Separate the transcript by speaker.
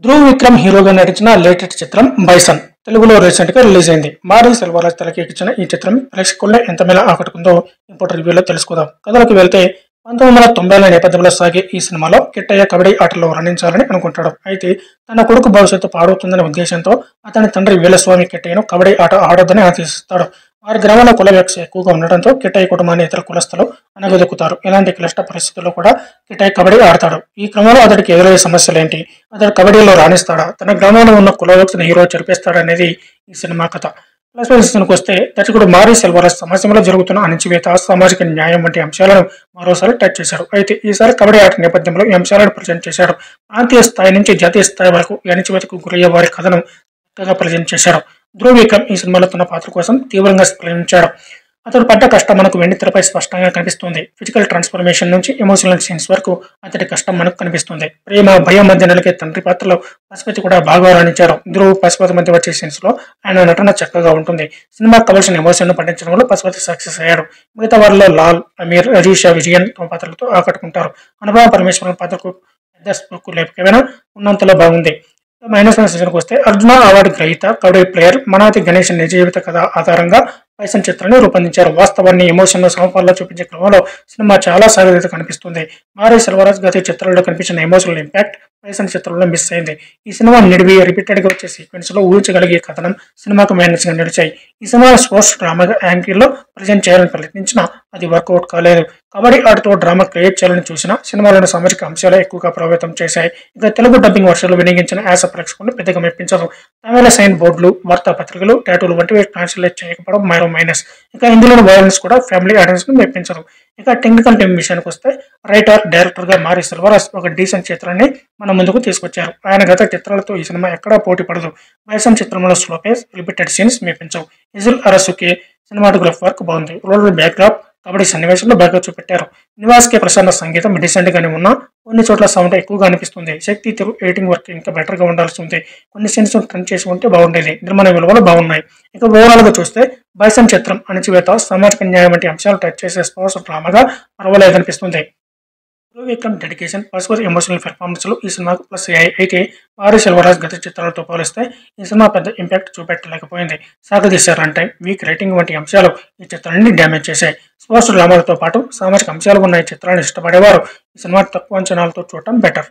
Speaker 1: ధ్రువ్ విక్రమ్ హీరోగా నటించిన లేటెస్ట్ చిత్రం బైసన్ తెలుగులో రీసెంట్ గా రిలీజ్ అయింది. మారీ సెల్వరాజ్ తెరకెక్కించిన ఈ చిత్రం ప్రేక్షకుల్ని ఎంత మేళ ఆకట్టుకుందో ఇప్పుడు రివ్యూలో తెలుసుకుందాం. కథలోకి వెళ్తే 1990ల నేపథ్యంలో సాగే ఈ సినిమాలో కిట్టయ్య కబడ్డీ ఆటల్లో వర్ణించాలని అనుకుంటాడు. అయితే తన కొడుకు భవిష్యత్తు పాడవుతుందనే ఉద్దేశంతో అతని తండ్రి వీలస్వామి కిట్టయ్యను కబడ్డీ ఆట ఆడొద్దని ఆదేశిస్తాడు. వారి గ్రామంలో కుల వివక్ష ఎక్కువగా ఉండడంతో కిట్టయ్య కుటుంబాన్ని ఇతర కులస్తులు అనగదొక్కుతారు. ఇలాంటి క్లిష్ట పరిస్థితుల్లో కూడా కిట్టయ్య కబడ్డీ ఆడతాడు. ఈ క్రమంలో అతడికి ఎదురయ్యే సమస్యలేంటి, అతడు కబడ్డీలో రాణిస్తాడా, తన గ్రామంలో ఉన్న కుల వివక్షను హీరో చెరిపేస్తాడనేది ఈ సినిమా కథ. ప్లస్ విషయానికి వస్తే దర్శకుడు మారీ సెల్వరాజ్ సమాజంలో జరుగుతున్న అణచివేత, సామాజిక న్యాయం వంటి అంశాలను మరోసారి టచ్ చేశాడు. అయితే ఈసారి కబడ్డీ ఆట నేపథ్యంలో ఈ అంశాలను ప్రజెంట్ చేశాడు. ప్రాంతీయ స్థాయి నుంచి జాతీయ స్థాయి వరకు ఈ అణచివేతకు గురయ్యే వారి కథను చక్కగా ప్రజెంట్ చేశాడు. ధ్రువ్ విక్రమ్ ఈ సినిమాలో తన పాత్ర కోసం తీవ్రంగా స్పందించాడు. అతడు పడ్డ కష్టం మనకు వెండితెరపై స్పష్టంగా కనిపిస్తుంది. ఫిజికల్ ట్రాన్స్ఫర్మేషన్ నుంచి ఎమోషనల్ సీన్స్ వరకు అతడి కష్టం మనకు కనిపిస్తుంది. ప్రేమ, భయం మధ్య నలిగే తండ్రి పాత్రలో పశుపతి కూడా బాగా రాణించారు. ధ్రువ్, పశుపతి మధ్య వచ్చే సీన్స్ లో ఆయన నటన చక్కగా ఉంటుంది. సినిమాకు కావాల్సిన ఎమోషన్ ను పండించడంలో పశుపతి సక్సెస్ అయ్యాడు. మిగతా వారిలో లాల్, అమీర్, రజీషా, విజయన్ తమ పాత్రలతో ఆకట్టుకుంటారు. అనుభవ పరమేశ్వరన్ పాత్రకు పెద్ద స్పోకు లేకపోయినా ఉన్నంతలో బాగుంది. మైనస్ విషయానికి వస్తే అర్జున అవార్డు గ్రహీత కబడ్డీ ప్లేయర్ మనాతి గణేష్ నిజ జీవిత కథ ఆధారంగా బైసన్ చిత్రాన్ని రూపొందించారు. వాస్తవాన్ని ఎమోషన్ సమపాల్లో చూపించే క్రమంలో సినిమా చాలా సాగదీత కనిపిస్తుంది. మారీ సెల్వరాజ్ గత చిత్రాల్లో కనిపించిన ఎమోషనల్ ఇంపాక్ట్ బైసన్ చిత్రంలో మిస్ అయింది. ఈ సినిమా నిడివి రిపీటెడ్ గా వచ్చే సీక్వెన్స్ లో ఊహించగలిగే కథనం సినిమాకు మైనస్ గా నిలిచాయి. ఈ సినిమా స్పోర్ట్స్ డ్రామా యాంగిల్ లో ప్రజెంట్ చేయాలని ప్రయత్నించినా అది వర్కౌట్ కాలేదు. కబడ్డీ ఆటతో డ్రామా క్రియేట్ చేయాలని చూసినా సినిమాలోని సామాజిక అంశాలే ఎక్కువగా ప్రభావితం చేశాయి. ఇక తెలుగు డబ్బింగ్ వర్షన్లు వినియోగించిన యాస ప్రేక్షకులను పెద్దగా మెప్పించదు. తమిళ సైన్ బోర్డులు, వార్తాపత్రికలు, టాటూలు వంటివి ట్రాన్స్లేట్ చేయకపోవడం మరో మైనస్. ఇక ఇందులోని వైలెన్స్ కూడా ఫ్యామిలీ ఆడియన్స్ ను మెప్పించదు. ఇక టెక్నికల్ టీం విషయానికి వస్తే రైటర్, డైరెక్టర్ గా మారీ సెల్వరాజ్ ఒక డీసెంట్ చిత్రాన్ని మన ముందుకు తీసుకొచ్చారు. ఆయన గత చిత్రాలతో ఈ సినిమా ఎక్కడా పోటీ పడదు. బైసన్ చిత్రంలో స్లోపేస్, రిపీటెడ్ సీన్స్ మెప్పించవు. ఇజిల్ అరసుకి సినిమాటోగ్రఫీ వర్క్ బాగుంది. రూరల్ బ్యాక్డ్రాప్, కబడ్డీ సన్నివేశంలో బాగా చూపెట్టారు. నివాస్ కే ప్రసన్న సంగీతం డీసెంట్ గానే ఉన్నా కొన్ని చోట్ల సౌండ్ ఎక్కువగా అనిపిస్తుంది. శక్తి తెలుగు ఎడిటింగ్ వర్క్ ఇంకా బెటర్ గా ఉండాల్సి ఉంది. కొన్ని సీన్స్ ట్రెండ్ చేసి ఉంటే బాగుండేది. నిర్మాణ విలువలు బాగున్నాయి. ఇక ఓవరాల్ గా చూస్తే బైసన్ చిత్రం అణచివేత, సామాజిక న్యాయం వంటి అంశాలు టచ్ చేసే స్పోర్ట్స్ డ్రామాగా పర్వాలేదనిపిస్తుంది. ధ్రువ్ విక్రమ్ డెడికేషన్, పశుపతి ఎమోషనల్ పెర్ఫార్మెన్స్లు ఈ సినిమాకు ప్లస్ అయ్యాయి. అయితే మారీ సెల్వరాజ్ గత చిత్రాలతో పోలిస్తే ఈ సినిమా పెద్ద ఇంపాక్ట్ చూపెట్టలేకపోయింది. సాగదీసే రన్ టైం, వీక్ రేటింగ్ వంటి అంశాలు ఈ చిత్రాన్ని డ్యామేజ్ చేశాయి. స్పోర్ట్స్ డ్రామాలతో పాటు సామాజిక అంశాలు ఉన్న ఈ చిత్రాన్ని ఇష్టపడేవారు ఈ సినిమా తక్కువ అంచనాలతో చూడటం బెటర్.